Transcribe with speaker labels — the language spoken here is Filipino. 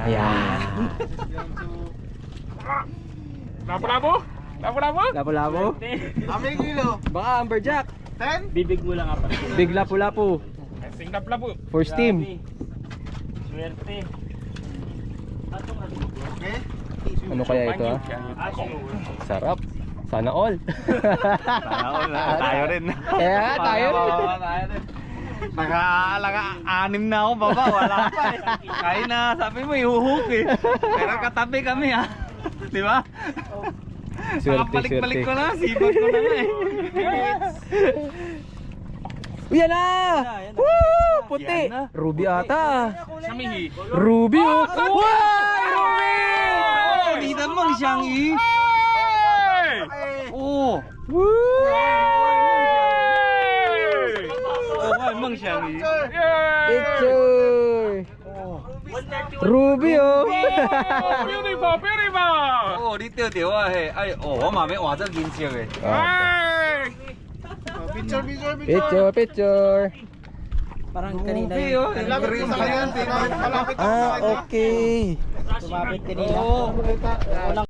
Speaker 1: Ayan.
Speaker 2: Labo-labo? Labo-labo?
Speaker 1: Lapu-lapu.
Speaker 3: Aming kilo.
Speaker 1: Baka amberjack.
Speaker 3: 10?
Speaker 4: Bibig mo lang apat.
Speaker 1: Big lapu-lapu.
Speaker 2: Sing labo-labo.
Speaker 1: For steam.
Speaker 4: Swerte.
Speaker 3: Okay.
Speaker 1: Ano kaya ito ha? Sarap. Sana all.
Speaker 3: Sana all na. Tayo rin.
Speaker 1: Kaya tayo rin.
Speaker 3: Naka-anim na ako baba, wala pa eh. Kaya na, sabi mo ihuhuk eh. Pero katabi kami ha. Di ba? Nakapalik-balik ko na, sibag ko na eh.
Speaker 1: Yan na! Woo! Puti! Ruby ata.
Speaker 2: Samihi.
Speaker 1: Ruby oh! Wow! Ruby!
Speaker 3: Hindi naman siyang i. Oo.
Speaker 1: Woo!
Speaker 3: Oo, emang siyang i.
Speaker 1: Picture! Ruby oh!
Speaker 2: Beautiful, beautiful!
Speaker 3: Oo, dito diwa eh. Ay, oo, mami, oo, ito ginsiyag eh.
Speaker 2: Hey!
Speaker 1: Picture, picture!
Speaker 4: Parang kanina
Speaker 3: Ruby oh,
Speaker 4: yun.
Speaker 3: malapit sa kanya.
Speaker 1: Ah, okay.
Speaker 4: Tumapit kanina.
Speaker 3: Oo.